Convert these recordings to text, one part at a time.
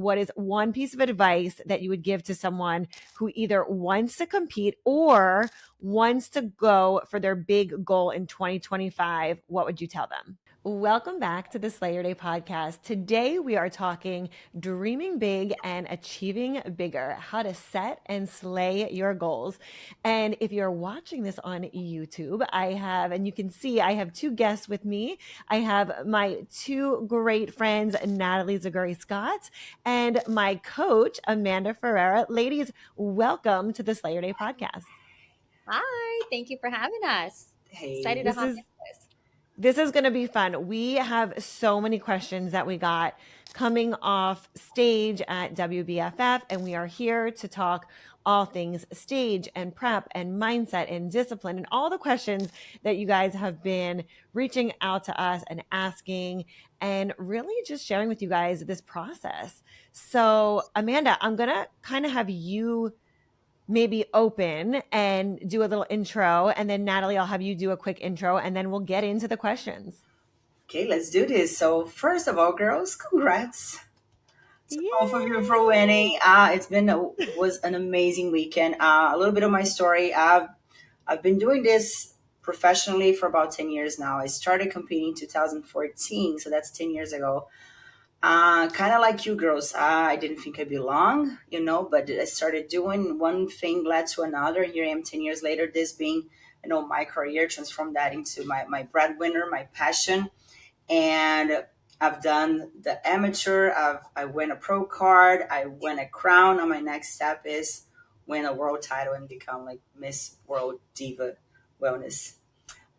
what is one piece of advice that you would give to someone who either wants to compete or wants to go for their big goal in 2025? What would you tell them? Welcome back to the Slay Your Day podcast. Today we are talking dreaming big and achieving bigger, how to set and slay your goals. And if you're watching this on YouTube, and you can see I have two guests with me. I have my two great friends, Natalie Zaguri-Scott and my coach, Amanda Ferreira. Ladies, welcome to the Slay Your Day podcast. Hi, thank you for having us. Hey, excited to hop into this. This is going to be fun. We have so many questions that we got coming off stage at WBFF, and we are here to talk all things stage and prep and mindset and discipline and all the questions that you guys have been reaching out to us and asking and really just sharing with you guys this process. So, Amanda, I'm going to kind of have you maybe open and do a little intro, and then Natalie, I'll have you do a quick intro, and then we'll get into the questions. Okay, let's do this. So first of all, girls, congrats to both of you for winning. Was an amazing weekend. A little bit of my story. I've been doing this professionally for about 10 years now. I started competing in 2014, so that's 10 years ago. Kind of like you girls, I didn't think I belong, but I started doing one thing led to another. Here I am 10 years later, this being, my career, transformed that into my breadwinner, my passion. And I've done the amateur, I win a pro card, I win a crown. And my next step is win a world title and become like Miss World Diva Wellness.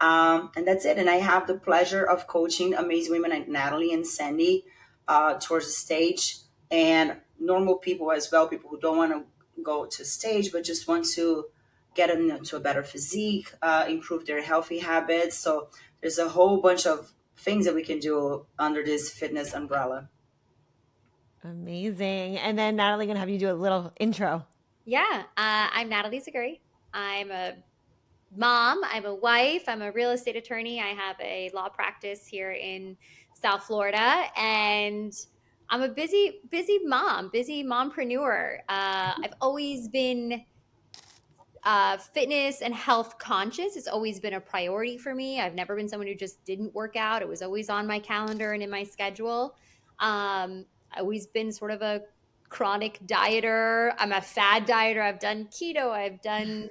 And that's it. And I have the pleasure of coaching amazing women like Natalie and Sandi towards the stage, and normal people as well, people who don't want to go to stage but just want to get into a better physique, improve their healthy habits. So there's a whole bunch of things that we can do under this fitness umbrella. Amazing. And then Natalie, gonna have you do a little intro. Yeah, I'm Natalie Zaguri. I'm a mom, I'm a wife, I'm a real estate attorney. I have a law practice here in South Florida, and I'm a busy mompreneur. I've always been fitness and health conscious. It's always been a priority for me. I've never been someone who just didn't work out. It was always on my calendar and in my schedule. I've always been sort of a chronic dieter. I'm a fad dieter. I've done keto. I've done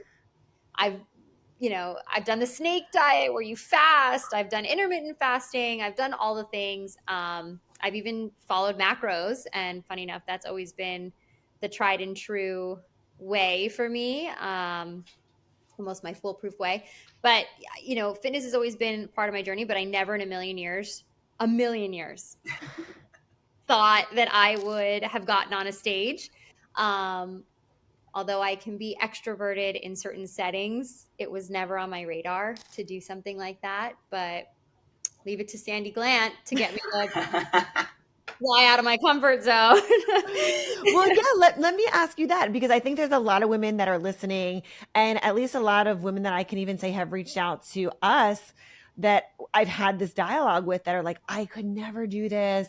the snake diet where you fast. I've done intermittent fasting. I've done all the things. I've even followed macros. And funny enough, that's always been the tried and true way for me. Almost my foolproof way. But, fitness has always been part of my journey, but I never in a million years thought that I would have gotten on a stage. Although I can be extroverted in certain settings, it was never on my radar to do something like that. But leave it to Sandi Glandt to get me to fly out of my comfort zone. Well, yeah, let me ask you that, because I think there's a lot of women that are listening, and at least a lot of women that I can even say have reached out to us that I've had this dialogue with that are like, I could never do this.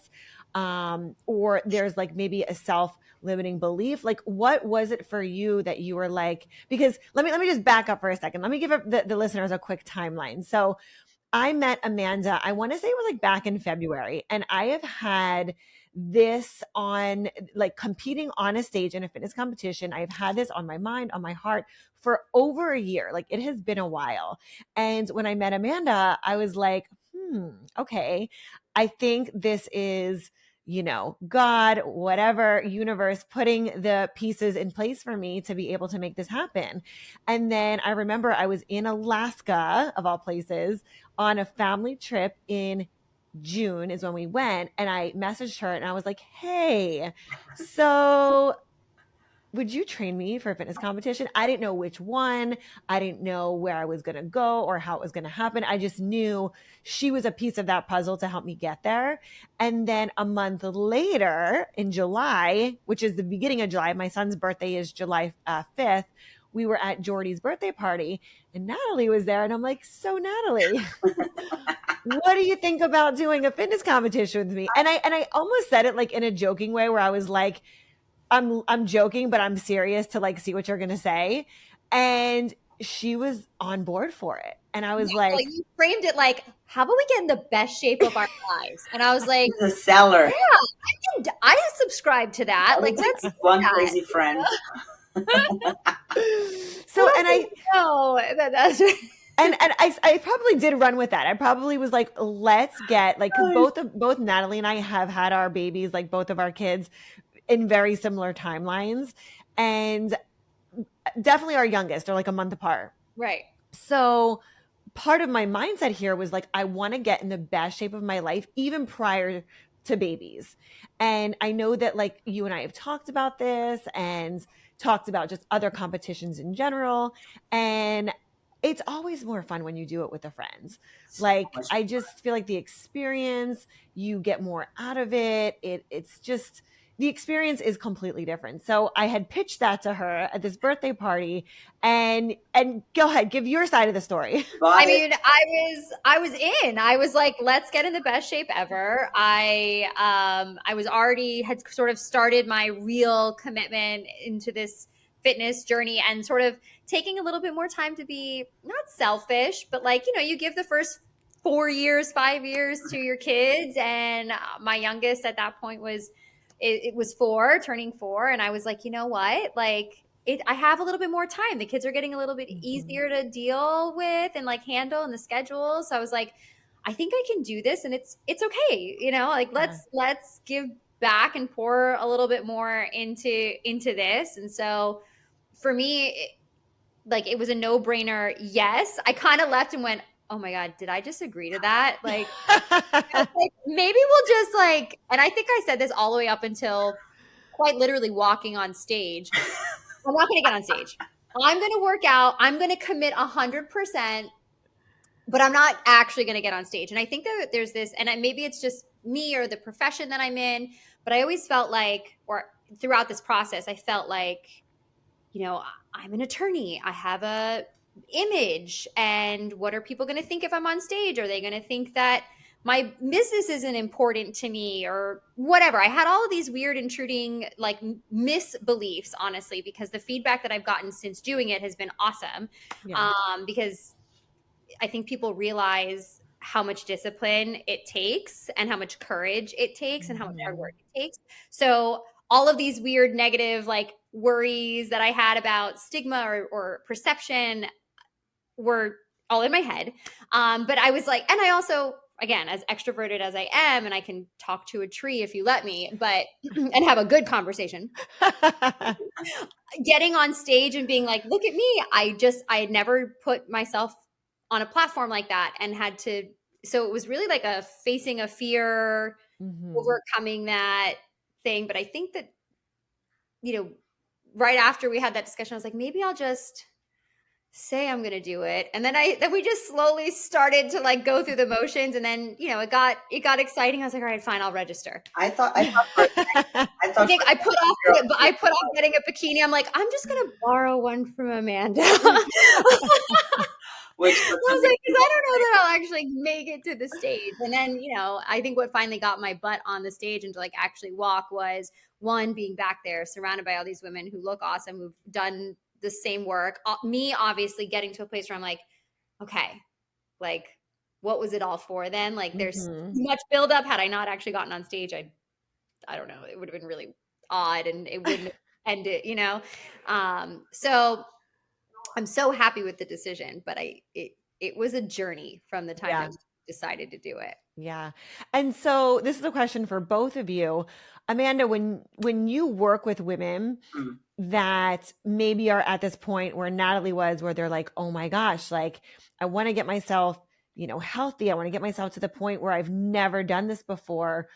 Or there's like maybe a self-limiting belief. Like, what was it for you that you were like, because let me just back up for a second. Let me give the listeners a quick timeline. So I met Amanda, I want to say it was like back in February, and I have had this on, like, competing on a stage in a fitness competition. I've had this on my mind, on my heart for over a year. Like, it has been a while. And when I met Amanda, I was like, okay, I think this is, God, whatever, universe, putting the pieces in place for me to be able to make this happen. And then I remember I was in Alaska, of all places, on a family trip in June is when we went, and I messaged her and I was like, hey, so would you train me for a fitness competition? I didn't know which one. I didn't know where I was going to go or how it was going to happen. I just knew she was a piece of that puzzle to help me get there. And then a month later in July, which is the beginning of July, my son's birthday is July 5th, we were at Jordy's birthday party and Natalie was there. And I'm like, so Natalie, what do you think about doing a fitness competition with me? And I almost said it like in a joking way where I was like, I'm joking, but I'm serious to like see what you're gonna say. And she was on board for it. And I was like, you framed it like, how about we get in the best shape of our lives? And I was like, The seller. yeah, I subscribe to that. Like, let's one crazy friend. so, and I know that's and I probably did run with that. I probably was like, let's get like, because both Natalie and I have had our babies, like both of our kids, in very similar timelines, and definitely our youngest are like a month apart. right. So part of my mindset here was like, I want to get in the best shape of my life, even prior to babies. And I know that like you and I have talked about this and talked about just other competitions in general. And it's always more fun when you do it with a friend. Like, I just feel like the experience, you get more out of it. It's just, the experience is completely different. So I had pitched that to her at this birthday party, and go ahead, give your side of the story. I mean, I was in. I was like, let's get in the best shape ever. I was already had sort of started my real commitment into this fitness journey and sort of taking a little bit more time to be not selfish, but like, you give the first 4 years, 5 years to your kids. And my youngest at that point was, it was 4, turning 4. And I was like, you know what? Like, I have a little bit more time. The kids are getting a little bit easier to deal with and like handle in the schedule. So I was like, I think I can do this, and it's okay. Like let's give back and pour a little bit more into this. And so for me, it was a no-brainer. Yes. I kind of left and went, oh my God, did I just agree to that? Like, maybe we'll just like, and I think I said this all the way up until quite literally walking on stage. I'm not going to get on stage. I'm going to work out. I'm going to commit 100%, but I'm not actually going to get on stage. And I think that there's this, and maybe it's just me or the profession that I'm in, but I always felt like, or throughout this process, I felt like, I'm an attorney. I have a image, and what are people going to think if I'm on stage? Are they going to think that my business isn't important to me or whatever? I had all of these weird intruding like misbeliefs, honestly, because the feedback that I've gotten since doing it has been awesome. Yeah. Because I think people realize how much discipline it takes and how much courage it takes and how much hard work it takes. So all of these weird negative like worries that I had about stigma or perception were all in my head. But I was like, and I also, again, as extroverted as I am, and I can talk to a tree if you let me, but, and have a good conversation, getting on stage and being like, look at me. I had never put myself on a platform like that and had to, so it was really like facing a fear, overcoming that thing. But I think that, right after we had that discussion, I was like, maybe I'll just say I'm going to do it. And then we just slowly started to like go through the motions. And then, it got exciting. I was like, all right, fine, I'll register. I put off getting a bikini. I'm like, I'm just going to borrow one from Amanda. Which I was like, because I don't know that I'll actually make it to the stage. And then, I think what finally got my butt on the stage and to like actually walk was, one, being back there surrounded by all these women who look awesome, who've done the same work. Me, obviously, getting to a place where I'm like, okay, like, what was it all for then? Like, there's too much buildup. Had I not actually gotten on stage, I don't know, it would have been really odd and it wouldn't have ended, So I'm so happy with the decision, but it was a journey from the time that we decided to do it. Yeah. And so this is a question for both of you. Amanda, when you work with women that maybe are at this point where Natalie was, where they're like, oh my gosh, like I want to get myself, healthy. I want to get myself to the point where I've never done this before.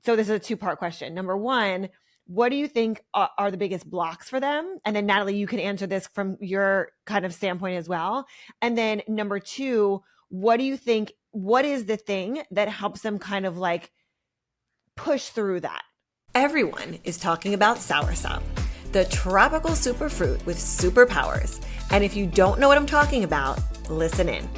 So this is a 2-part question. Number 1, what do you think are the biggest blocks for them? And then Natalie, you can answer this from your kind of standpoint as well. And then number 2, what is the thing that helps them kind of like push through that? Everyone is talking about soursop. the tropical superfruit with superpowers. And if you don't know what I'm talking about, listen in.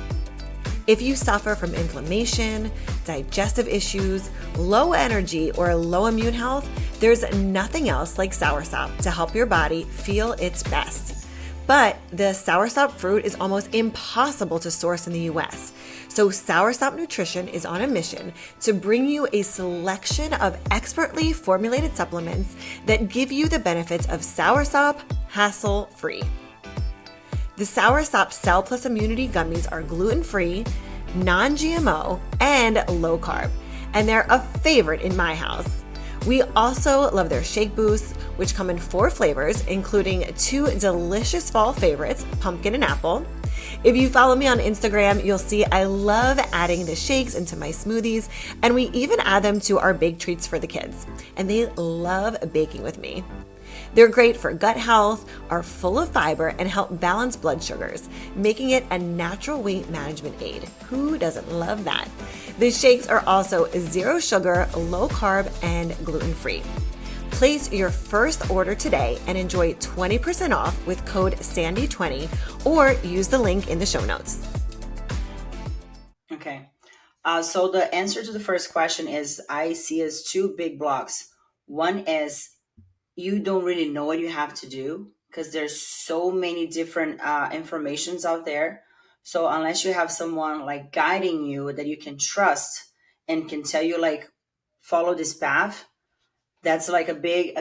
If you suffer from inflammation, digestive issues, low energy, or low immune health, there's nothing else like soursop to help your body feel its best. But the soursop fruit is almost impossible to source in the US. So Soursop Nutrition is on a mission to bring you a selection of expertly formulated supplements that give you the benefits of soursop hassle-free. The Soursop Cell Plus Immunity Gummies are gluten-free, non-GMO, and low-carb, and they're a favorite in my house. We also love their Shake Boosts, which come in 4 flavors, including 2 delicious fall favorites, pumpkin and apple. If you follow me on Instagram, you'll see I love adding the shakes into my smoothies, and we even add them to our bake treats for the kids, and they love baking with me. They're great for gut health, are full of fiber, and help balance blood sugars, making it a natural weight management aid. Who doesn't love that? The shakes are also 0 sugar, low carb, and gluten-free. Place your first order today and enjoy 20% off with code SANDY20 or use the link in the show notes. Okay. So the answer to the first question is I see as 2 big blocks. One is you don't really know what you have to do because there's so many different informations out there. So unless you have someone like guiding you that you can trust and can tell you like follow this path, that's like a big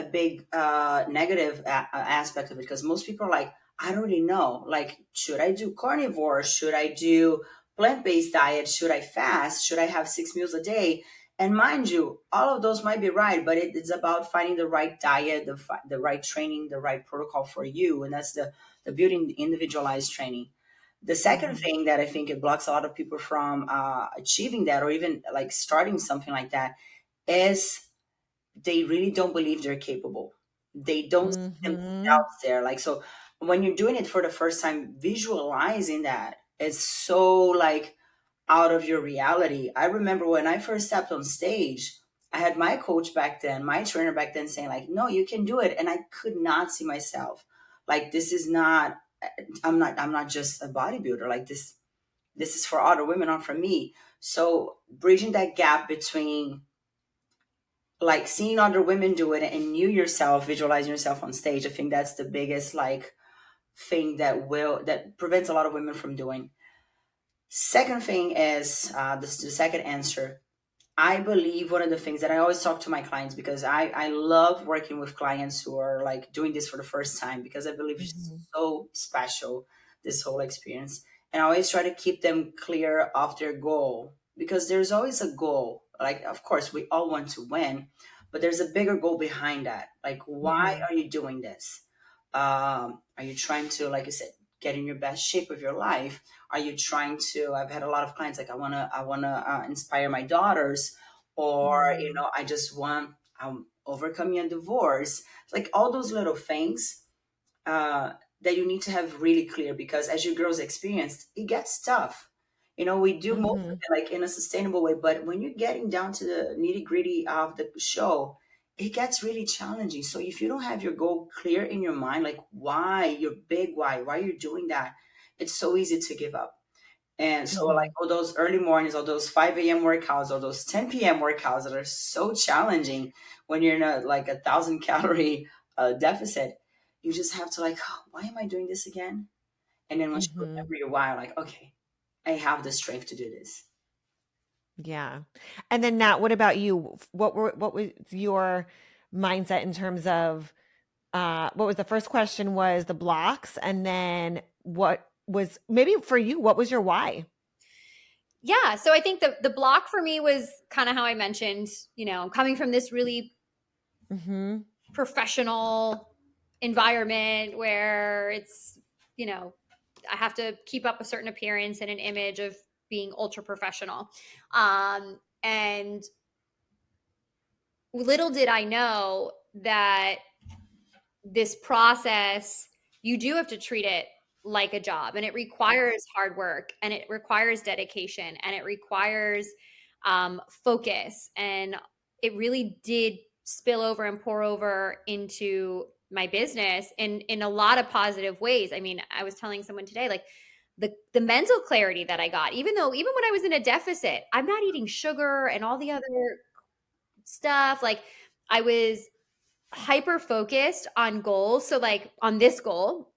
negative aspect of it because most people are like, I don't really know, like, should I do carnivore, should I do plant-based diet, should I fast, should I have 6 meals a day? And mind you, all of those might be right, but it's about finding the right diet, the right training, the right protocol for you, and that's the beauty in individualized training. The second Mhm. thing that I think it blocks a lot of people from achieving that or even like starting something like that is they really don't believe they're capable. They don't see Mhm. themselves there. Like, so when you're doing it for the first time, visualizing that is so like out of your reality. I remember when I first stepped on stage, I had my coach back then, my trainer back then saying like, no, you can do it. And I could not see myself. Like, this is not, I'm not just a bodybuilder. Like this is for other women, not for me. So bridging that gap between like seeing other women do it and you yourself visualizing yourself on stage, I think that's the biggest like thing that prevents a lot of women from doing. Second thing is the second answer. I believe one of the things that I always talk to my clients because I love working with clients who are like doing this for the first time because I believe it's Mhm. so special, this whole experience. And I always try to keep them clear of their goal because there's always a goal. Like, of course, we all want to win, but there's a bigger goal behind that. Like, why Mhm. are you doing this? Are you trying to, like I said, get in your best shape of your life? Are you trying to? I've had a lot of clients like I wanna inspire my daughters, or Mhm. I just want overcoming a divorce. Like all those little things uh, that you need to have really clear because as you girls experience, it gets tough. We do most of Mhm. it like in a sustainable way, but when you're getting down to the nitty gritty of the show, it gets really challenging. So if you don't have your goal clear in your mind, like why, your big why you're doing that, it's so easy to give up. And so, like Mhm. all those early mornings, all those 5 a.m. workouts, all those 10 p.m. workouts that are so challenging when you're in a like 1,000 calorie deficit, you just have to like, "Oh, why am I doing this again?" And then once you Mhm. remember your why, like, okay, I have the strength to do this. Yeah. And then Nat, what about you? What was your mindset in terms of what was the first question was the blocks, and then what was maybe for you, what was your why? Yeah. So I think the block for me was kind of how I mentioned, coming from this really Mhm. professional environment where it's, you know, I have to keep up a certain appearance and an image of being ultra professional. And little did I know that this process, you do have to treat it like a job, and it requires hard work, and it requires dedication, and it requires focus. And it really did spill over and pour over into my business in a lot of positive ways. I mean, I was telling someone today, like the mental clarity that I got, even when I was in a deficit, I'm not eating sugar and all the other stuff. Like I was hyper focused on goals. So like on this goal,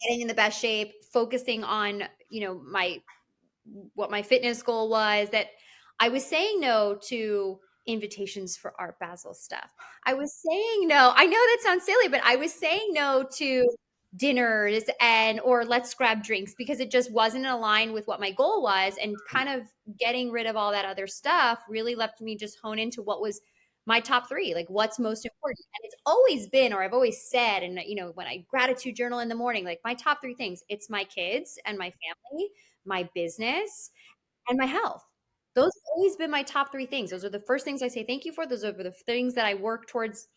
getting in the best shape, focusing on, my what my fitness goal was, that I was saying no to invitations for Art Basel stuff. I was saying no. I know that sounds silly, but I was saying no to dinners and or let's grab drinks because it just wasn't aligned with what my goal was, and kind of getting rid of all that other stuff really left me just hone into what was my top 3, like what's most important. And it's always been, or I've always said, and when I gratitude journal in the morning, like my top 3 things, it's my kids and my family, my business, and my health. Those have always been my top 3 things. Those are the first things I say thank you for. Those are the things that I work towards,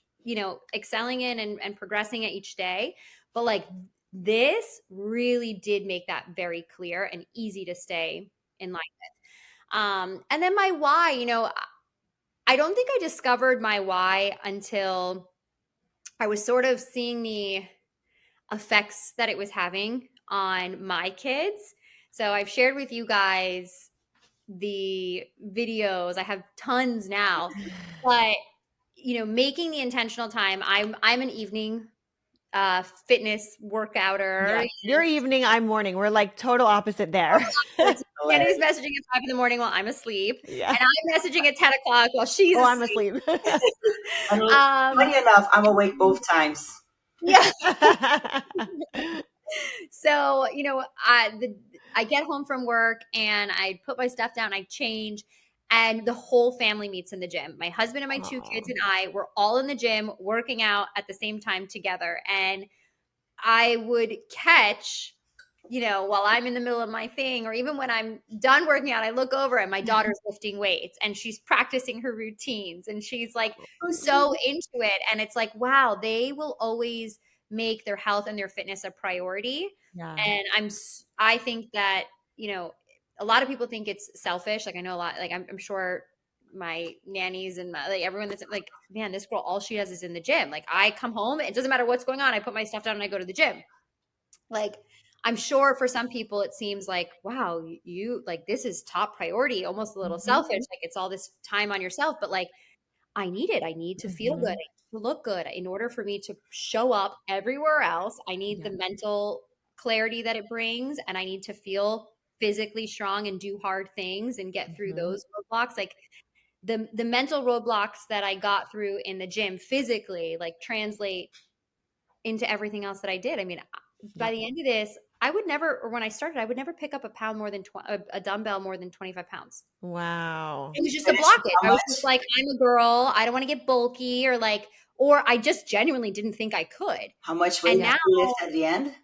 excelling in and progressing at each day. But like this really did make that very clear and easy to stay in line with. And then my why, I don't think I discovered my why until I was sort of seeing the effects that it was having on my kids. So I've shared with you guys the videos. I have tons now, but making the intentional time. I'm an evening fitness Yeah. workouter. Your evening, I'm morning. We're like total opposite there. Sandy's messaging at 5 in the morning while I'm asleep, Yeah. and I'm messaging at 10 o'clock while she's Oh, I'm asleep. asleep. And um, funny enough, I'm awake both times. yeah. So I get home from work and I put my stuff down, I change, and the whole family meets in the gym. My husband and my 2 kids Aw. and I were all in the gym working out at the same time together. And I would catch, while I'm in the middle of my thing, or even when I'm done working out, I look over and my daughter's lifting weights and she's practicing her routines and she's like Oh, so sweet. into it. And it's like, wow, they will always make their health and their fitness a priority. Yeah. And I think that, a lot of people think it's selfish. Like I know a lot, like I'm sure my nannies and like everyone that's like, man, this girl, all she does is in the gym. Like I come home, it doesn't matter what's going on. I put my stuff down and I go to the gym. Like I'm sure for some people it seems like, wow, you like this is top priority, almost a little selfish. Mhm. Like it's all this time on yourself, but like I need it. I need to feel good. I Mhm. need to look good. In order for me to show up everywhere else, I need Yeah. the mental clarity that it brings, and I need to feel physically strong and do hard things and get through Mhm. those roadblocks. Like the mental roadblocks that I got through in the gym physically, like translate into everything else that I did. I mean, by Yep. the end of this, I would never, or when I started, I would never pick up a pound more than a dumbbell more than 25 pounds. Wow. It was just a Finish with blockage. how I was just much? like, I'm a girl. I don't want to get bulky or I just genuinely didn't think I could. How much weight And did Yeah. now you lift at the end?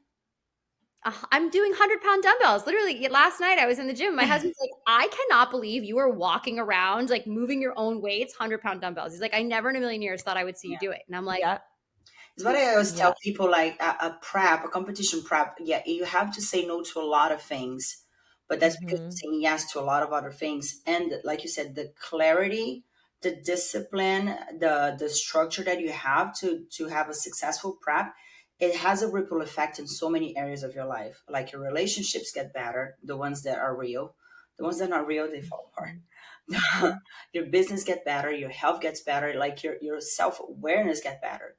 I'm doing 100-pound dumbbells. Literally, last night I was in the gym. My husband's like, I cannot believe you are walking around, like moving your own weights, 100-pound dumbbells. He's like, I never in a million years thought I would see you Yeah. do it. And I'm like, Yep. It's what I always tell Yep. people, like a prep, a competition prep. Yeah, you have to say no to a lot of things, but that's because Mhm. you're saying yes to a lot of other things. And like you said, the clarity, the discipline, the structure that you have to have a successful prep, it has a ripple effect in so many areas of your life. Like your relationships get better, the ones that are real. The ones that are not real, they fall apart. Mhm. Mhm. Your business get better, your health gets better, like your self-awareness get better.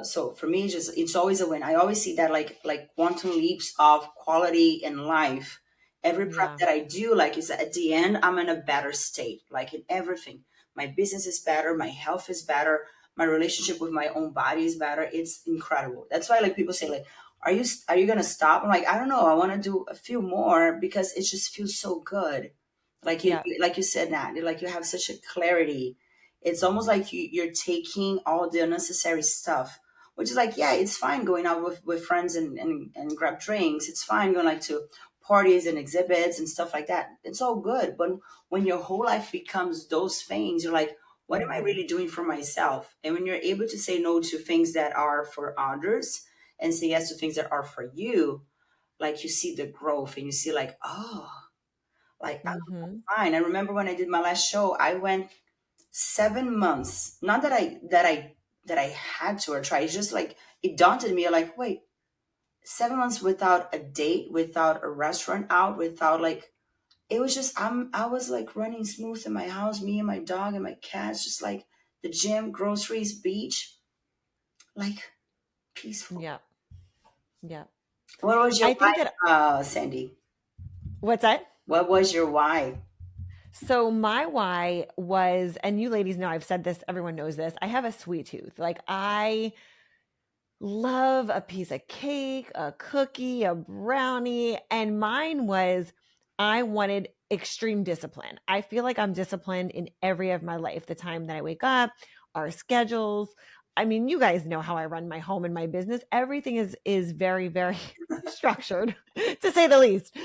So for me, just it's always a win. I always see that like quantum leaps of quality in life. Every prep Yeah. that I do, like is at the end, I'm in a better state, like in everything. My business is better, my health is better, my relationship with my own body is better. It's incredible. That's why like people say like, are you gonna stop? I'm like, I don't know. I want to do a few more because it just feels so good. Yep. Like you said, Nat, like you have such a clarity. It's almost like you're taking all the unnecessary stuff, which is like, yeah, it's fine going out with friends and grab drinks. It's fine going like to parties and exhibits and stuff like that. It's all good. But when your whole life becomes those things, you're like, what am I Mhm. really doing for myself? And when you're able to say no to things that are for others and say yes to things that are for you, like you see the growth and you see like, oh, like I'm Mhm. fine. I remember when I did my last show, I went 7 months. Not that I that I had to or try. It's just like it daunted me. Like, wait, 7 months without a date, without a restaurant out, without like it was just I was like running smooth in my house, me and my dog and my cats, just like the gym, groceries, beach, like peaceful. Yeah. Yeah. What was your I think that why, Sandy? what's that? What was your why? So my why was, and you ladies know I've said this, everyone knows this. I have a sweet tooth. Like I love a piece of cake, a cookie, a brownie. And mine was I wanted extreme discipline. I feel like I'm disciplined in every area of my life. The time that I wake up, our schedules. I mean, you guys know how I run my home and my business. Everything is very, very structured, to say the least.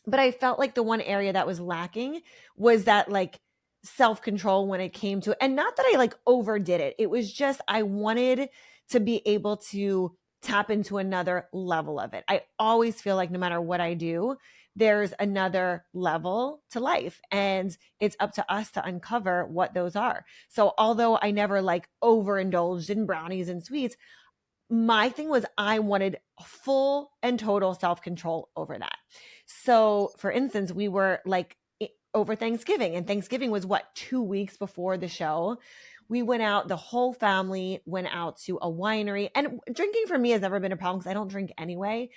But I felt like the one area that was lacking was that like self control when it came to, and not that I like overdid it. It was just I wanted to be able to tap into another level of it. I always feel like no matter what I do, there's another level to life, and it's up to us to uncover what those are. So although I never like overindulged in brownies and sweets, my thing was I wanted full and total self control over that. So, for instance, we were like over Thanksgiving, and Thanksgiving was what, 2 weeks before the show. We went out, the whole family went out to a winery. And drinking for me has never been a problem because I don't drink anyway.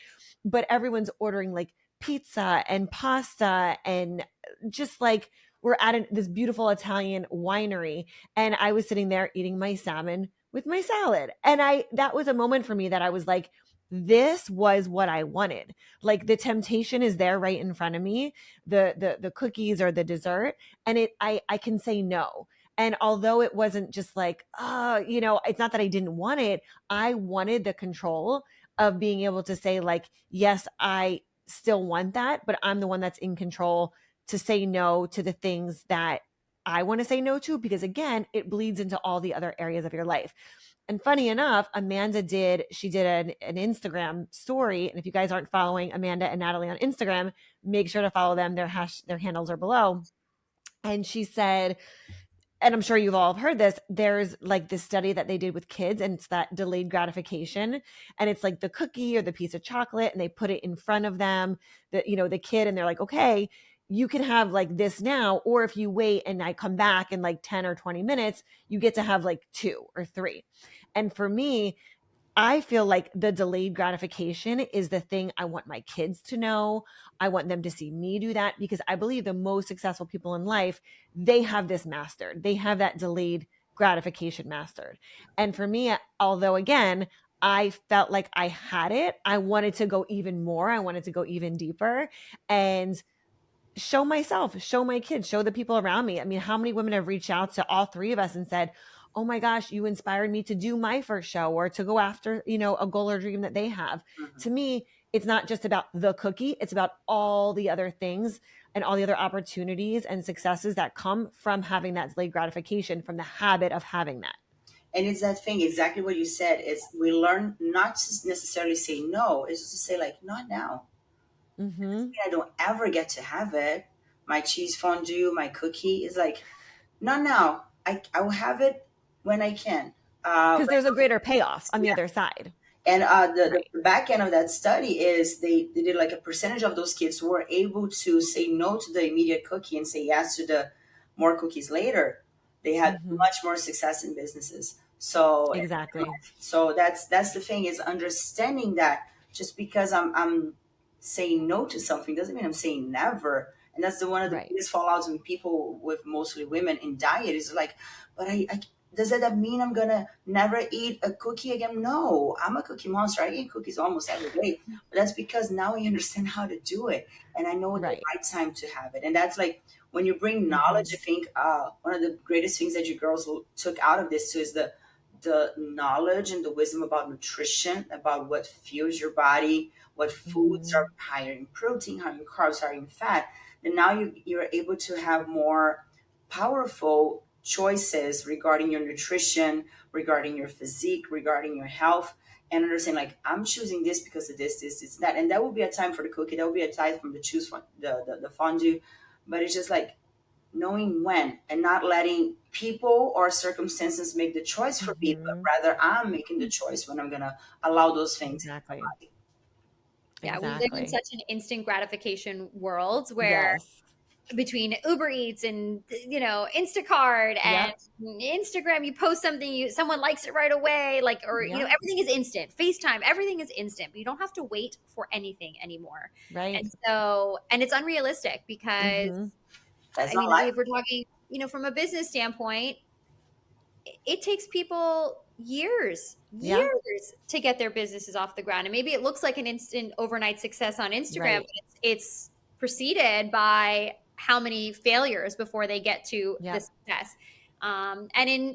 But everyone's ordering like pizza and pasta and just like we're at this beautiful Italian winery. And I was sitting there eating my salmon with my salad. And that was a moment for me that I was like, this was what I wanted. Like the temptation is there right in front of me, the cookies or the dessert, and I can say no. And although it wasn't just like, it's not that I didn't want it, I wanted the control of being able to say like, yes, I still want that, but I'm the one that's in control to say no to the things that I want to say no to, because again, it bleeds into all the other areas of your life. And funny enough, she did an Instagram story. And if you guys aren't following Amanda and Natalie on Instagram, make sure to follow them. Their handles are below. And she said, and I'm sure you've all heard this, there's like this study that they did with kids, and it's that delayed gratification. And it's like the cookie or the piece of chocolate, and they put it in front of them, the kid, and they're like, okay, you can have like this now, or if you wait and I come back in like 10 or 20 minutes, you get to have like two or three. And for me, I feel like the delayed gratification is the thing I want my kids to know. I want them to see me do that, because I believe the most successful people in life, they have this mastered. They have that delayed gratification mastered. And for me, although again, I felt like I had it, I wanted to go even more. I wanted to go even deeper and show myself, show my kids, show the people around me. I mean, how many women have reached out to all three of us and said, oh my gosh, you inspired me to do my first show or to go after, a goal or dream that they have. Mhm. To me, it's not just about the cookie, it's about all the other things and all the other opportunities and successes that come from having that delayed gratification, from the habit of having that. And it's that thing, exactly what you said. It's we learn not to necessarily say no. It's just to say like, not now. Mm-hmm. I don't ever get to have it. My cheese fondue, my cookie is like, not now. I will have it when I can. Because there's a greater payoff on the Yeah. other side. And Right. the back end of that study is they did like a percentage of those kids who were able to say no to the immediate cookie and say yes to the more cookies later. They had Mm-hmm. much more success in businesses. So Exactly. that's the thing, is understanding that just because I'm saying no to something doesn't mean I'm saying never. And that's the one of the Right. biggest fallouts in people with mostly women in diet is like, but I does that mean I'm gonna never eat a cookie again? No, I'm a cookie monster. I eat cookies almost every day. But that's because now I understand how to do it, and I know the Right. right time to have it. And that's like when you bring Mm-hmm. knowledge. I think one of the greatest things that you girls took out of this too is the knowledge and the wisdom about nutrition, about what fuels your body, what foods Mm-hmm. are higher in protein, higher in carbs, higher in fat. And now you're able to have more powerful choices regarding your nutrition, regarding your physique, regarding your health, and understand like I'm choosing this because of this, that. And that will be a time for the cookie. That will be a time for the choose the fondue. But it's just like knowing when, and not letting people or circumstances make the choice for me, but Mhm. rather I'm making the choice when I'm going to allow those things in Exactly. my body. Yeah, we live in Exactly. such an instant gratification world where Yes. between Uber Eats and Instacart and Yep. Instagram, you post something, someone likes it right away, like, or Yeah. everything is instant. FaceTime, everything is instant, but you don't have to wait for anything anymore. Right. And it's unrealistic because Mhm. That's I not mean, life. if we're talking, from a business standpoint, it takes people Yeah. years to get their businesses off the ground. And maybe it looks like an instant overnight success on Instagram, Right. but it's preceded by how many failures before they get to the Yep. success. And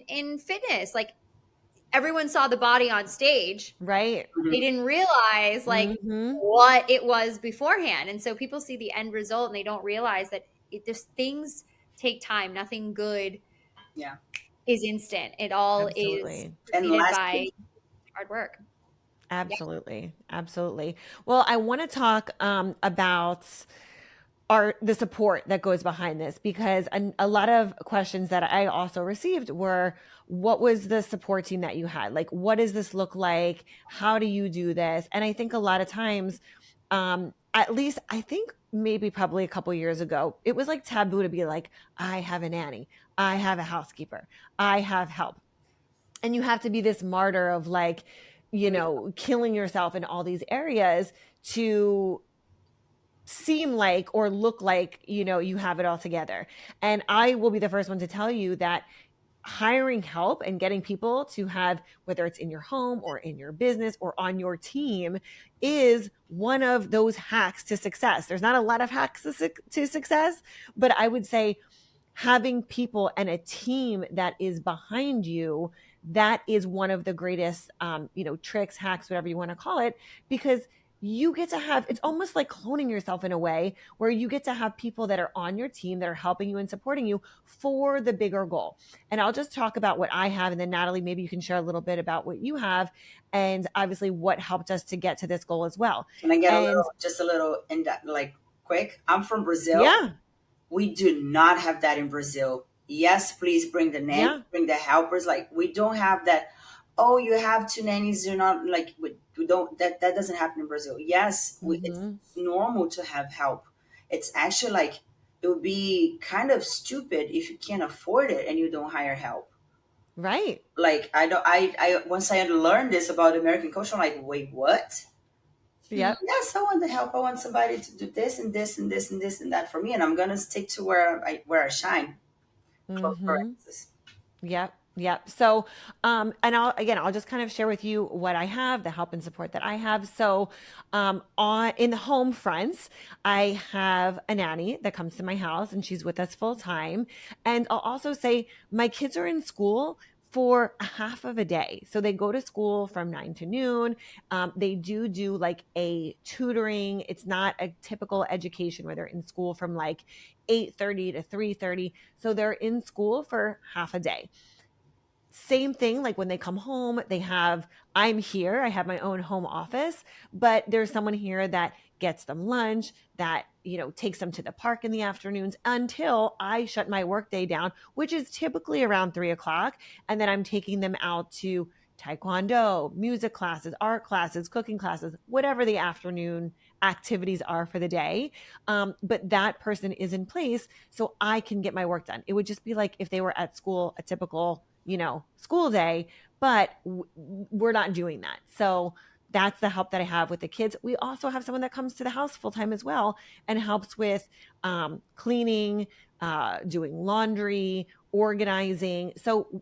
in fitness, like, everyone saw the body on stage. Right. They Mhm. didn't realize, like, Mhm. what it was beforehand. And so people see the end result and they don't realize that just things take time. Nothing good Yeah. is instant. It all is Absolutely. And preceded by lastly, hard work. Yeah. Absolutely. Absolutely. Well, I want to talk about the support that goes behind this, because a lot of questions that I also received were, what was the support team that you had? Like, what does this look like? How do you do this? And I think a lot of times, at least I think maybe probably a couple years ago, it was like taboo to be like, I have a nanny, I have a housekeeper, I have help. And you have to be this martyr of like, killing yourself in all these areas to seem like or look like, you have it all together. And I will be the first one to tell you that hiring help and getting people to have, whether it's in your home or in your business or on your team, is one of those hacks to success. There's not a lot of hacks to success, but I would say having people and a team that is behind you, that is one of the greatest tricks, hacks, whatever you want to call it, because you get to have, it's almost like cloning yourself in a way, where you get to have people that are on your team that are helping you and supporting you for the bigger goal. And I'll just talk about what I have, and then Natalie, maybe you can share a little bit about what you have, and obviously what helped us to get to this goal as well. can I get And just a little in that, like, quick? I'm from Brazil. yeah, We do not have that in Brazil. Yes, please bring the nanny, yeah. bring the helpers. Like, we don't have that. Oh, you have two nannies. You're not like, we don't. That doesn't happen in Brazil. Yes, it's Hmm. normal to have help. It's actually like, it would be kind of stupid if you can't afford it and you don't hire help. Right. Like, I don't. I once I learned this about American culture, I'm like, wait, what? Yep. Yes, I want the help. I want somebody to do this and this and this and this and that for me, and I'm gonna stick to where I shine. Close Hmm. parenthesis. Yep. Yep. So, and I'll just kind of share with you what I have, the help and support that I have. So, on in the home fronts, I have a nanny that comes to my house and she's with us full time. And I'll also say my kids are in school for a half of a day. So they go to school from 9 to noon. They do like a tutoring. It's not a typical education where they're in school from like 8:30 to 3:30. So they're in school for half a day. Same thing, like when they come home, I'm here, I have my own home office, but there's someone here that gets them lunch, that takes them to the park in the afternoons until I shut my workday down, which is typically around 3 o'clock. And then I'm taking them out to taekwondo, music classes, art classes, cooking classes, whatever the afternoon activities are for the day. But that person is in place so I can get my work done. It would just be like if they were at school, a typical school day, but we're not doing that. So that's the help that I have with the kids. We also have someone that comes to the house full time as well and helps with cleaning, doing laundry, organizing. So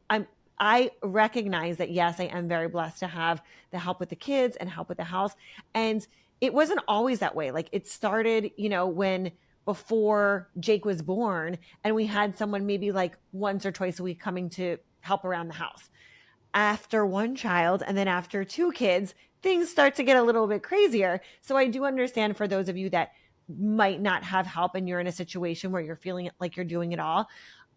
I recognize that, yes, I am very blessed to have the help with the kids and help with the house. And it wasn't always that way. Like it started, when before Jake was born, and we had someone maybe like once or twice a week coming to help around the house. After one child and then after two kids, things start to get a little bit crazier. So I do understand for those of you that might not have help and you're in a situation where you're feeling like you're doing it all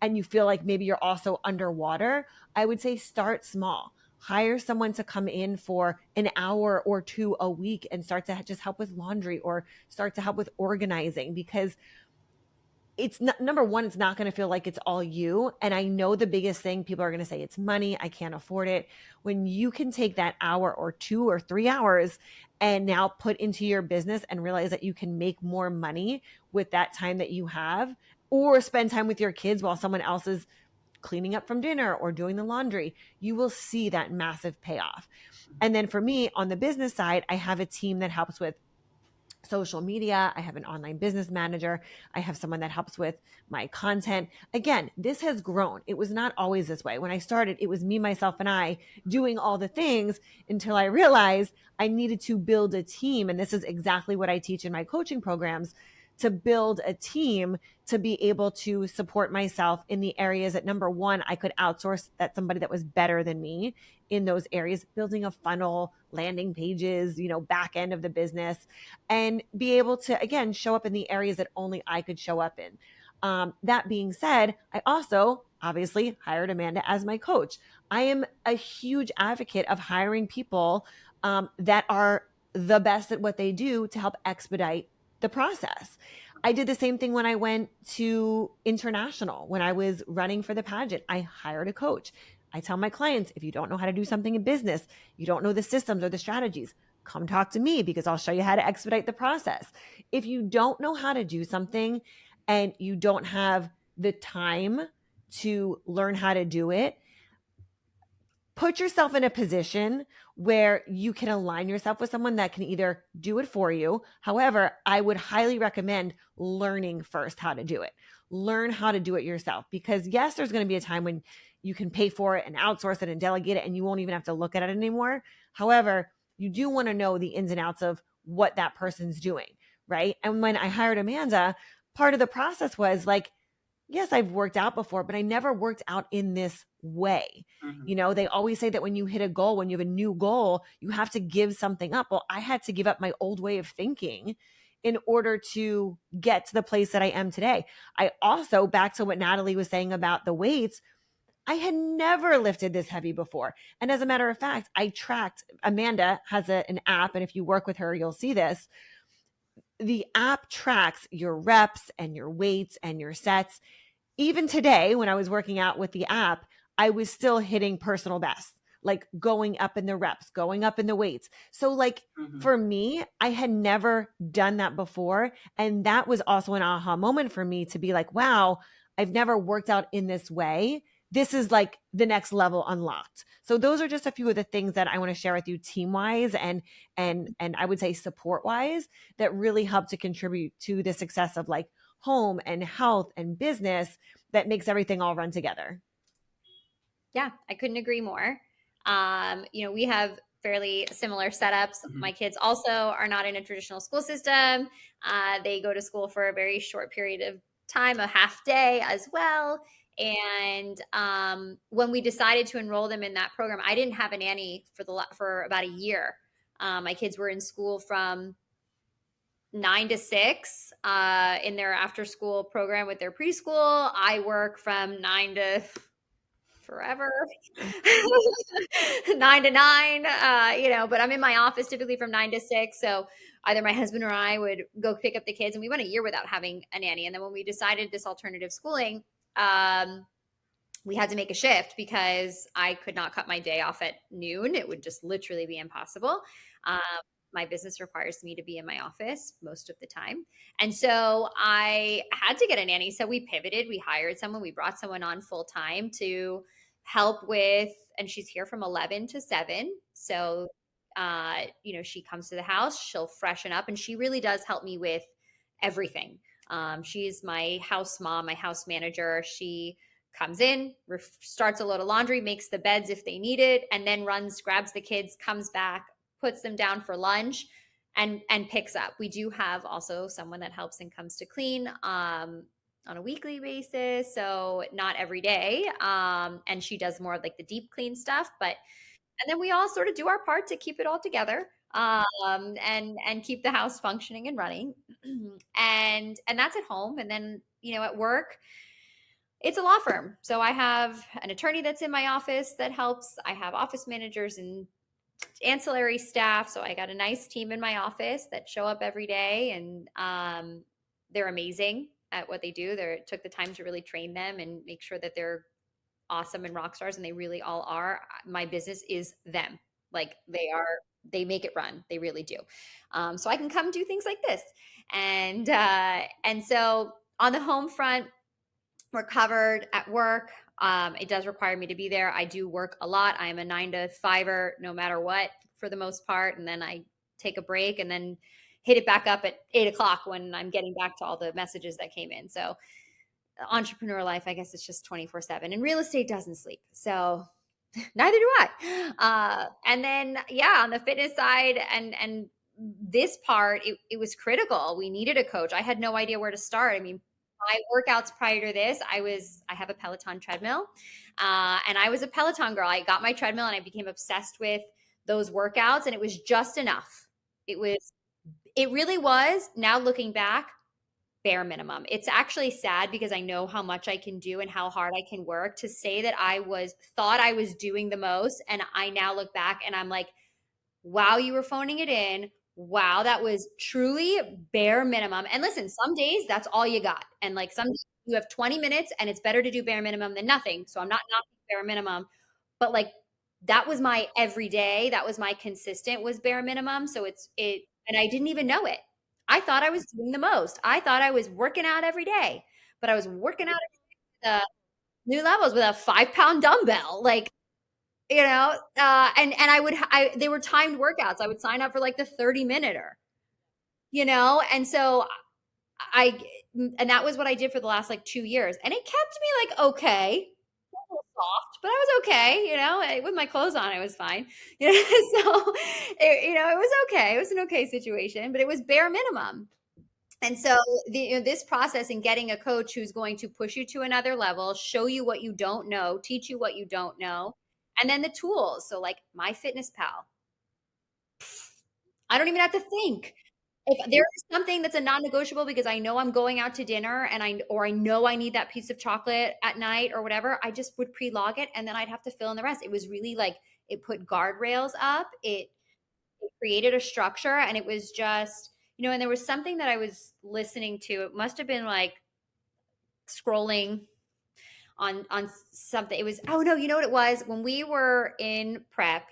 and you feel like maybe you're also underwater. I would say start small. Hire someone to come in for an hour or two a week and start to just help with laundry or start to help with organizing, because it's not, number one, it's not going to feel like it's all you. And I know the biggest thing people are going to say, it's money. I can't afford it. When you can take that hour or 2 or 3 hours and now put into your business and realize that you can make more money with that time that you have, or spend time with your kids while someone else is cleaning up from dinner or doing the laundry, you will see that massive payoff. And then for me on the business side, I have a team that helps with social media. I have an online business manager. I have someone that helps with my content. Again, this has grown. It was not always this way. When I started, it was me, myself, and I doing all the things until I realized I needed to build a team. And this is exactly what I teach in my coaching programs, to build a team to be able to support myself in the areas that, number one, I could outsource that somebody that was better than me in those areas, building a funnel, landing pages, back end of the business, and be able to, again, show up in the areas that only I could show up in. That being said, I also obviously hired Amanda as my coach. I am a huge advocate of hiring people that are the best at what they do to help expedite the process. I did the same thing when I went to international. When I was running for the pageant, I hired a coach. I tell my clients, if you don't know how to do something in business, you don't know the systems or the strategies, come talk to me because I'll show you how to expedite the process. If you don't know how to do something and you don't have the time to learn how to do it, put yourself in a position where you can align yourself with someone that can either do it for you. However, I would highly recommend learning first how to do it. Learn how to do it yourself, because yes, there's going to be a time when you can pay for it and outsource it and delegate it and you won't even have to look at it anymore. However, you do want to know the ins and outs of what that person's doing, right? And when I hired Amanda, part of the process was like, yes, I've worked out before, but I never worked out in this way. Mm-hmm. They always say that when you hit a goal, when you have a new goal, you have to give something up. Well, I had to give up my old way of thinking in order to get to the place that I am today. I also, back to what Natalie was saying about the weights, I had never lifted this heavy before. And as a matter of fact, I tracked, Amanda has an app, and if you work with her, you'll see this. The app tracks your reps and your weights and your sets. Even today, when I was working out with the app, I was still hitting personal bests, like going up in the reps, going up in the weights. So like Mm-hmm. for me, I had never done that before. And that was also an aha moment for me to be like, wow, I've never worked out in this way. This is like the next level unlocked. So those are just a few of the things that I want to share with you team wise and I would say support wise that really help to contribute to the success of like home and health and business that makes everything all run together. Yeah, I couldn't agree more. We have fairly similar setups. Mm-hmm. My kids also are not in a traditional school system. They go to school for a very short period of time, a half day as well. And when we decided to enroll them in that program, I didn't have a nanny for about a year. My kids were in school from 9 to 6 in their after school program with their preschool. I work from 9 to forever 9 to 9, but I'm in my office typically from 9 to 6. So either my husband or I would go pick up the kids, and we went a year without having a nanny. And then when we decided this alternative schooling, we had to make a shift because I could not cut my day off at noon. It would just literally be impossible. Um, my business requires me to be in my office most of the time. And so I had to get a nanny. So we pivoted, we hired someone, we brought someone on full time to help with, and she's here from 11 to 7. So, she comes to the house, she'll freshen up, and she really does help me with everything. She's my house mom, my house manager. She comes in, starts a load of laundry, makes the beds if they need it, and then runs, grabs the kids, comes back, puts them down for lunch, and picks up. We do have also someone that helps and comes to clean on a weekly basis, so not every day. And she does more of like the deep clean stuff, and then we all sort of do our part to keep it all together, and keep the house functioning and running. And that's at home. And then at work, it's a law firm. So I have an attorney that's in my office that helps. I have office managers and ancillary staff. So I got a nice team in my office that show up every day, and they're amazing. at what they do. They took the time to really train them and make sure that they're awesome and rock stars, and they really all are. My business is them. Like they make it run. They really do. So I can come do things like this, and so on the home front, we're covered at work. It does require me to be there. I do work a lot. I am a 9 to 5er, no matter what, for the most part, and then I take a break and then hit it back up at 8 o'clock when I'm getting back to all the messages that came in. So entrepreneur life, I guess it's just 24/7, and real estate doesn't sleep. So neither do I. And then, yeah, on the fitness side and this part, it was critical. We needed a coach. I had no idea where to start. I mean, my workouts prior to this, I have a Peloton treadmill, and I was a Peloton girl. I got my treadmill and I became obsessed with those workouts, and it was just enough. It really was. Now looking back, bare minimum. It's actually sad because I know how much I can do and how hard I can work. To say that thought I was doing the most, and I now look back and I'm like, wow, you were phoning it in. Wow, that was truly bare minimum. And listen, some days that's all you got. And like some days you have 20 minutes and it's better to do bare minimum than nothing. So I'm not knocking bare minimum, but like that was my everyday, that was my consistent was bare minimum. So and I didn't even know it. I thought I was doing the most. I thought I was working out every day, but I was working out at new levels with a 5 pound dumbbell. Like, and they were timed workouts. I would sign up for like the 30-minute, and so I, and that was what I did for the last like 2 years. And it kept me like, okay, a little soft, but I was okay, with my clothes on, I was fine. So, it was okay. It was an okay situation, but it was bare minimum. And so this process in getting a coach who's going to push you to another level, show you what you don't know, teach you what you don't know, and then the tools. So like MyFitnessPal, I don't even have to think. If there is something that's a non-negotiable because I know I'm going out to dinner and I know I need that piece of chocolate at night or whatever, I just would pre-log it and then I'd have to fill in the rest. It was really like it put guardrails up. It created a structure, and it was just, and there was something that I was listening to. It must have been like scrolling on something. It was, oh no, you know what it was? When we were in prep,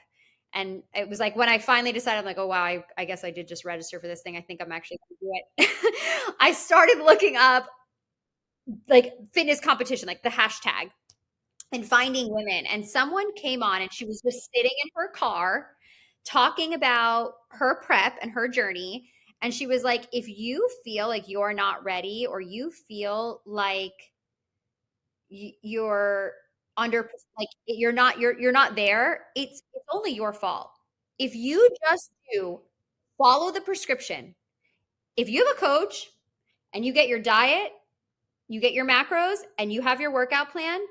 and it was like when I finally decided, I'm like, oh wow, I guess I did just register for this thing. I think I'm actually gonna do it. I started looking up like fitness competition, like the hashtag, and finding women. And someone came on and she was just sitting in her car talking about her prep and her journey. And she was like, if you feel like you're not ready, or you feel like you're under, like you're not there, it's only your fault. If you just do follow the prescription, if you have a coach and you get your diet, you get your macros, and you have your workout plan,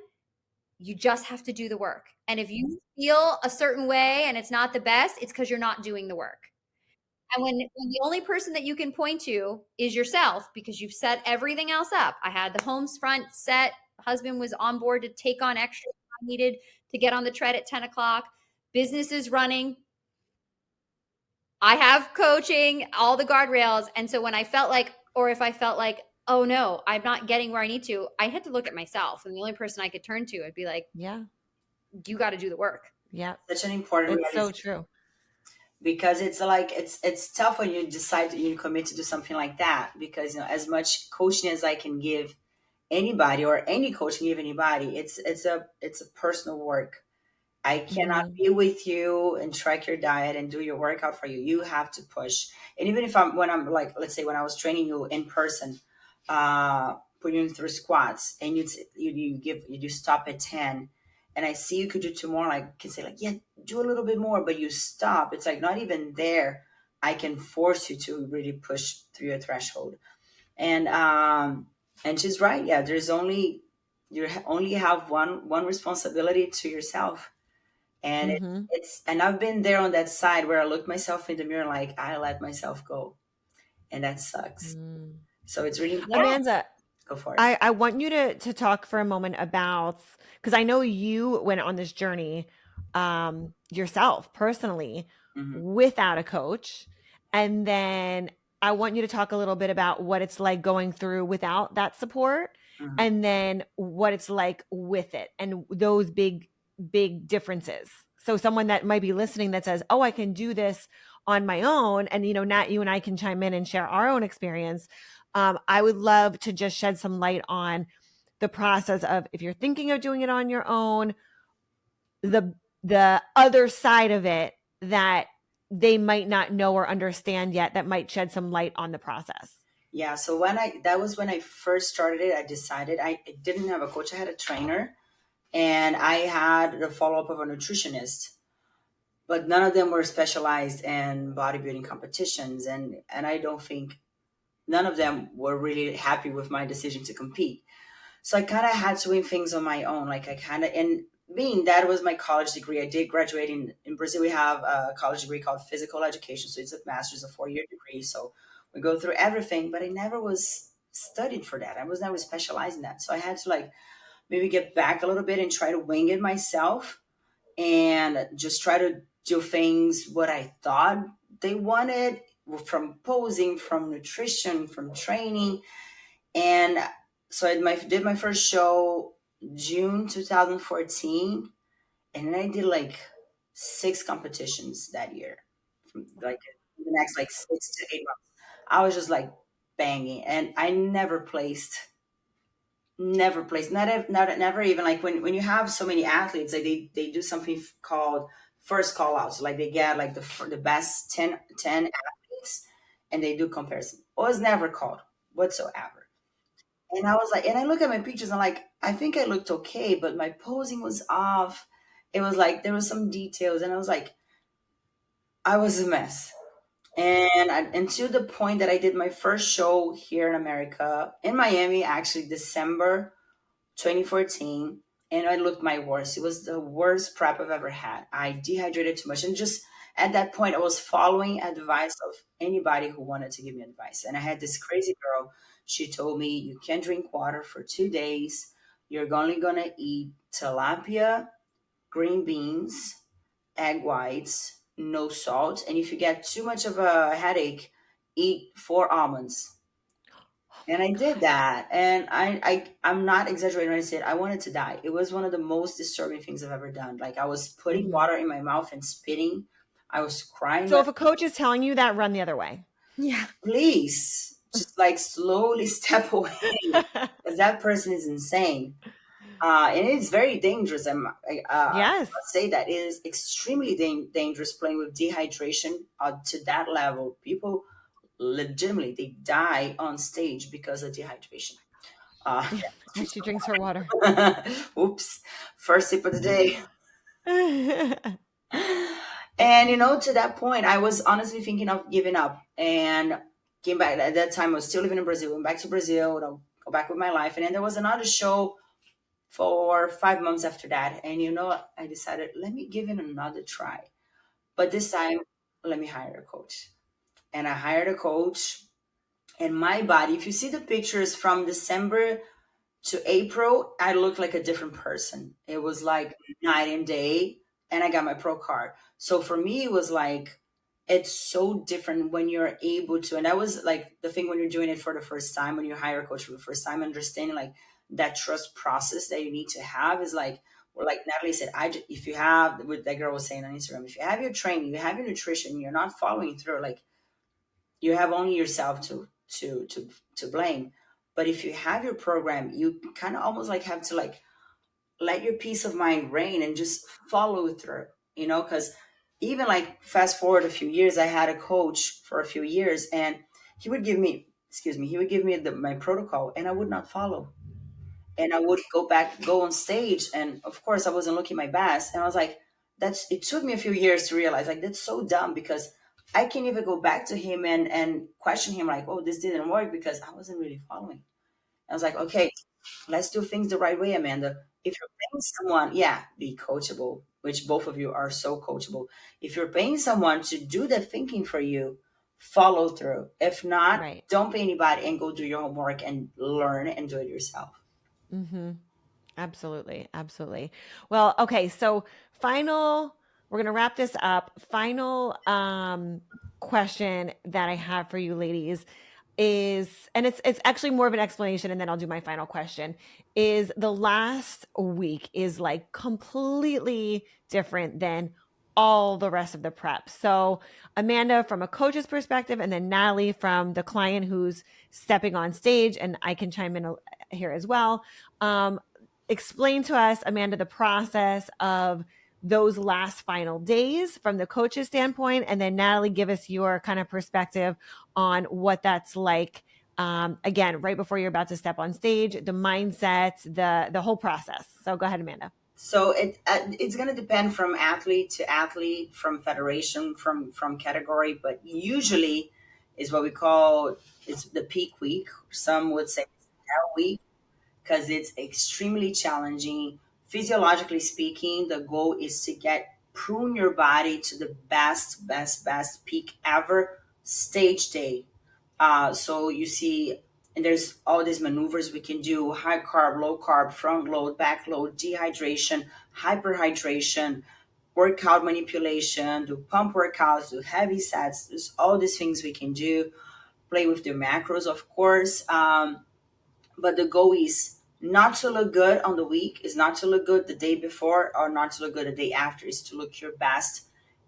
you just have to do the work. And if you feel a certain way and it's not the best, it's because you're not doing the work. And when the only person that you can point to is yourself, because you've set everything else up. I had the home front set. Husband was on board to take on extra I needed to get on the tread at 10 o'clock. Business is running. I have coaching, all the guardrails. And so when I felt like, or if I felt like, oh no, I'm not getting where I need to, I had to look at myself. And the only person I could turn to, I'd be like, yeah, you got to do the work. Yeah. Such an important It's so true. Because it's like it's tough when you decide you commit to do something like that, because as much coaching as I can give anybody, or any coach can give anybody, it's a personal work. I cannot be with you and track your diet and do your workout for you. You have to push. And even if when I'm like, let's say when I was training you in person, putting you through squats, and you do stop at 10, and I see you could do 2 more, like can say like, yeah, do a little bit more, but you stop. It's like not even there. I can force you to really push through your threshold. And she's right. Yeah, you only have one responsibility to yourself. And and I've been there on that side where I look myself in the mirror like I let myself go, and that sucks. So it's really Amanda, go for it. I want you to talk for a moment about, because I know you went on this journey yourself personally without a coach, and then I want you to talk a little bit about what it's like going through without that support, Mhm. and then what it's like with it, and those big differences. So someone that might be listening that says, "Oh, I can do this on my own," and Nat, you and I can chime in and share our own experience. I would love to just shed some light on the process of, if you're thinking of doing it on your own, the the other side of it that they might not know or understand yet, that might shed some light on the process. Yeah, so that was when I first started it. I decided I didn't have a coach, I had a trainer, and I had the follow up of a nutritionist, but none of them were specialized in bodybuilding competitions, and I don't think none of them were really happy with my decision to compete. So I kind of had to win things on my own. Like I kind of, and being that was my college degree, I did graduate in Brazil. We have a college degree called physical education. So it's a master's, a 4 year degree. So we go through everything, but I never was studied for that. I was never specialized in that. So I had to like maybe get back a little bit and try to wing it myself and just try to do things what I thought they wanted, from posing, from nutrition, from training. And so did my first show June 2014, and then I did like 6 competitions that year, from like the next like 6 to 8 months. I was just like banging, and I never placed, never even like when you have so many athletes, like they do something called first call outs, like they get like the best 10 athletes, and they do comparison. I was never called whatsoever. And I was like, and I look at my pictures, and like, I think I looked okay, but my posing was off. It was like there was some details, and I was like, I was a mess. And to the point that I did my first show here in America, in Miami, actually December 2014, and I looked my worst. It was the worst prep I've ever had. I dehydrated too much, and just at that point, I was following advice of anybody who wanted to give me advice. And I had this crazy girl. She told me, "You can't drink water for 2 days. You're only gonna eat tilapia, green beans, egg whites, no salt, and if you get too much of a headache, eat 4 almonds." Oh And my I did gosh. that. And I'm not exaggerating when I said I wanted to die. It was one of the most disturbing things I've ever done. Like I was putting Mhm. water in my mouth and spitting. I was crying. So if a coach is telling you that, run the other way. Yeah. Please, just like slowly step away, because that person is insane. And it's very dangerous. I Yes. must say that it is extremely dangerous playing with dehydration to that level. People legitimately they die on stage because of dehydration. Uh, She drinks her water. Oops, first sip of the day. And to that point, I was honestly thinking of giving up and came back. At that time, I was still living in Brazil. Went back to Brazil, go back with my life. And then there was another show for 5 months after that. And I decided, let me give it another try. But this time, let me hire a coach. And I hired a coach. And my body, if you see the pictures from December to April, I looked like a different person. It was like night and day, and I got my pro card. So for me, it was like it's so different when you're able to, and that was like the thing when you're doing it for the first time, when you hire a coach for the first time, understanding like that trust process that you need to have is like, or like Natalie said, if you have what that girl was saying on Instagram, if you have your training, you have your nutrition, you're not following through, like you have only yourself to blame. But if you have your program, you kind of almost like have to like let your peace of mind reign and just follow through, because even like fast forward a few years, I had a coach for a few years, and he would give me, excuse me, he would give me my protocol, and I would not follow, and I would go on stage, and of course I wasn't looking my best, and I was like, it took me a few years to realize like that's so dumb, because I can't even go back to him and question him like, oh, this didn't work, because I wasn't really following. I was like, okay, let's do things the right way, Amanda. If you're paying someone, yeah, be coachable, which both of you are so coachable. If you're paying someone to do the thinking for you, follow through. If not, Right. don't pay anybody and go do your homework and learn and do it yourself. Mm-hmm. Absolutely. Absolutely. Well, okay. So we're going to wrap this up. Final question that I have for you ladies is, and it's actually more of an explanation, and then I'll do my final question, is the last week is like completely different than all the rest of the prep. So Amanda from a coach's perspective, and then Natalie from the client who's stepping on stage, and I can chime in here as well. um, Explain to us, Amanda, the process of those last final days from the coach's standpoint, and then Natalie, give us your kind of perspective on what that's like, again, right before you're about to step on stage, the mindset, the whole process. So go ahead, Amanda. So it's going to depend from athlete to athlete, from federation, from category, but usually is what we call, it's the peak week. Some would say it's hell week, because it's extremely challenging. Physiologically speaking, the goal is to get prune your body to the best peak ever stage day. So you see, and there's all these maneuvers we can do: high carb, low carb, front load, back load, dehydration, hyperhydration, workout manipulation, do pump workouts, do heavy sets. There's all these things we can do. Play with the macros, of course. But the goal is not to look good on the week, is not to look good the day before, or not to look good the day after, is to look your best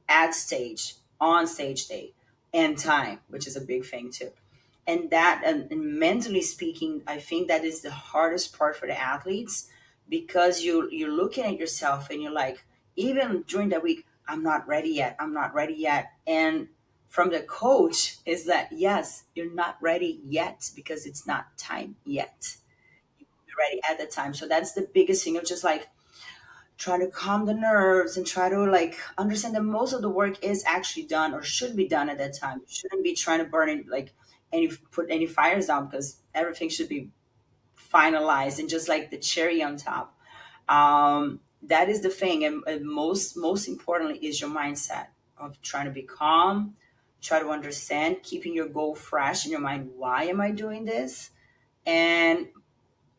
at stage, on stage day, and time, which is a big thing too. And that, and mentally speaking, I think that is the hardest part for the athletes, because you're looking at yourself and you're like, even during that week, I'm not ready yet, I'm not ready yet. And from the coach is that, yes, you're not ready yet because it's not time yet. You're ready at the time. So that's the biggest thing of just like trying to calm the nerves and try to like understand that most of the work is actually done or should be done at that time. You shouldn't be trying to burn it like any, put any fires down, because everything should be finalized and just like the cherry on top. That is the thing, and most importantly is your mindset of trying to be calm, try to understand, keeping your goal fresh in your mind. Why am I doing this? And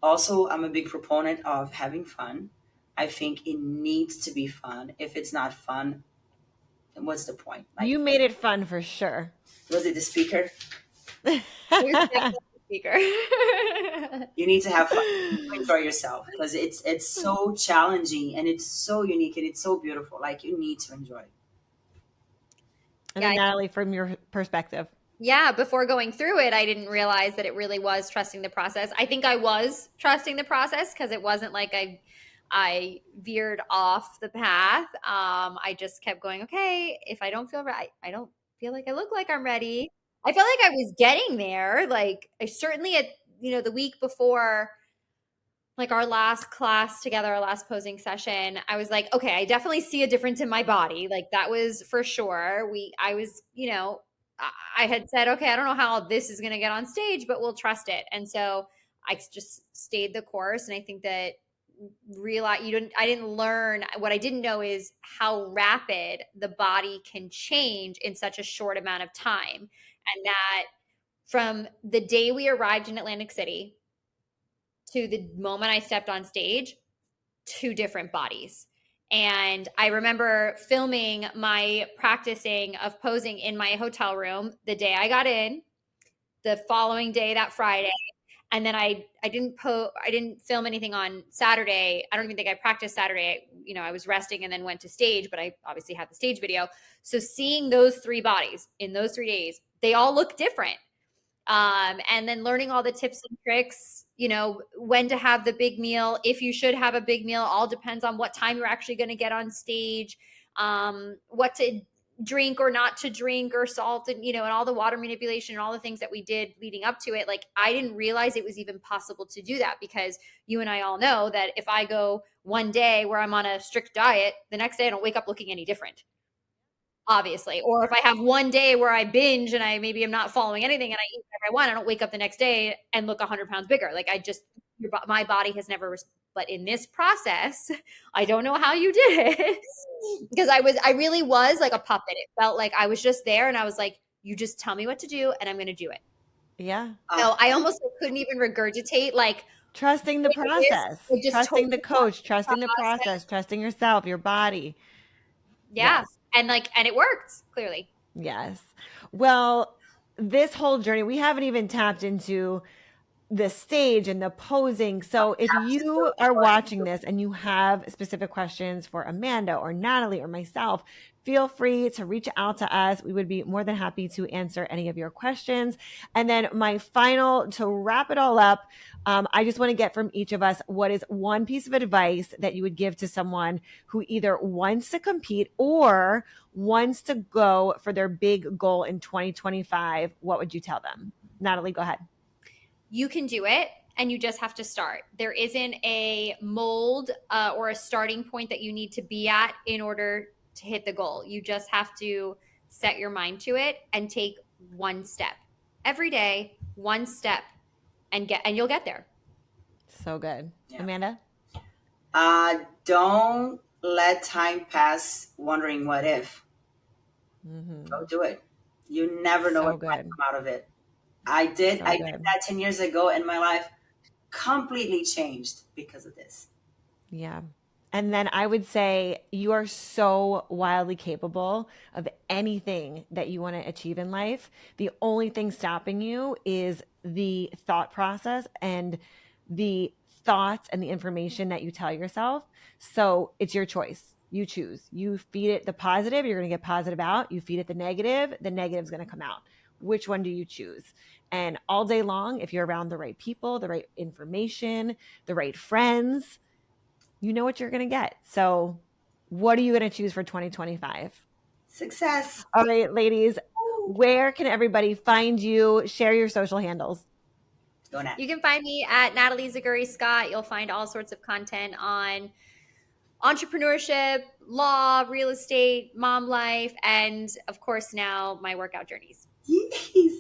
also, I'm a big proponent of having fun. I think it needs to be fun. If it's not fun, then what's the point? Like, You made it fun for sure. was it the speaker? Here's the speaker. You need to have fun. You need to enjoy yourself, because it's so challenging and it's so unique and it's so beautiful. Like, you need to enjoy it. And Yeah, then Natalie, from your perspective. yeah, before going through it, I didn't realize that it really was trusting the process. I think I was trusting the process because it wasn't like I veered off the path. I just kept going, okay, if I don't feel right, I don't feel like I look like I'm ready. I felt like I was getting there. Like I certainly at, the week before like our last class together, our last posing session, I was like, okay, I definitely see a difference in my body. Like that was for sure. I was, I had said, okay, I don't know how this is going to get on stage, but we'll trust it. And so I just stayed the course. And I think that I didn't learn. What I didn't know is how rapid the body can change in such a short amount of time. And that from the day we arrived in Atlantic City to the moment I stepped on stage, two different bodies. And I remember filming my practicing of posing in my hotel room the day I got in, the following day, that Friday. And then I didn't film anything on Saturday. I don't even think I practiced Saturday. I was resting and then went to stage, but I obviously had the stage video. So seeing those three bodies in those 3 days, they all look different. And then learning all the tips and tricks, when to have the big meal, if you should have a big meal, all depends on what time you're actually going to get on stage, what to drink or not to drink, or salt, and all the water manipulation and all the things that we did leading up to it. Like I didn't realize it was even possible to do that, because you and I all know that if I go one day where I'm on a strict diet, the next day I don't wake up looking any different, obviously. Or if I have one day where I binge and maybe I'm not following anything and I eat whatever I want, I don't wake up the next day and look 100 pounds bigger. Like my body has never, but in this process, I don't know how you did it, because I really was like a puppet. It felt like I was just there and I was like, you just tell me what to do and I'm going to do it. Yeah. So I almost couldn't even regurgitate like Trusting the process, trusting the totally coach, trusting the process, trusting yourself, your body. Yeah. Yes. And it worked clearly. Yes. Well, this whole journey, we haven't even tapped into the stage and the posing. So if you are watching this and you have specific questions for Amanda or Natalie or myself, feel free to reach out to us. We would be more than happy to answer any of your questions. And then my final, to wrap it all up, I just want to get from each of us, what is one piece of advice that you would give to someone who either wants to compete or wants to go for their big goal in 2025? What would you tell them? Natalie, go ahead. You can do it, and you just have to start. There isn't a mold or a starting point that you need to be at in order to hit the goal. You just have to set your mind to it and take one step every day, one step, and you'll get there. So good. Yeah. Amanda? Don't let time pass wondering what if. Mm-hmm. Go do it. You never know So what might good. come out of it. I did. So I did good. that 10 years ago, and my life completely changed because of this. Yeah. And then I would say you are so wildly capable of anything that you want to achieve in life. The only thing stopping you is the thought process and the thoughts and the information that you tell yourself. So it's your choice. You choose. You feed it the positive, you're going to get positive out. You feed it the negative is going to come out. Which one do you choose? And all day long, if you're around the right people, the right information, the right friends, you know what you're going to get. So, what are you going to choose for 2025? Success. All right, ladies, where can everybody find you? Share your social handles. Go Nat. You can find me at Natalie Zaguri Scott. You'll find all sorts of content on entrepreneurship, law, real estate, mom life, and of course now my workout journeys.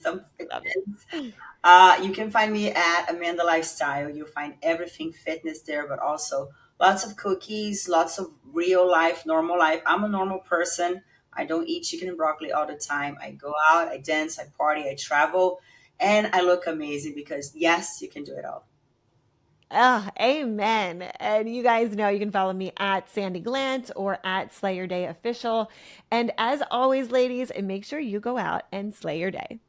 Some Love fitness. it. You can find me at Amanda Lifestyle. You'll find everything fitness there, but also lots of cookies, lots of real life, normal life. I'm a normal person. I don't eat chicken and broccoli all the time. I go out, I dance, I party, I travel, and I look amazing because yes, you can do it all. Oh, amen. And you guys know you can follow me at Sandi Glandt or at Slay Your Day Official. And as always, ladies, make sure you go out and slay your day.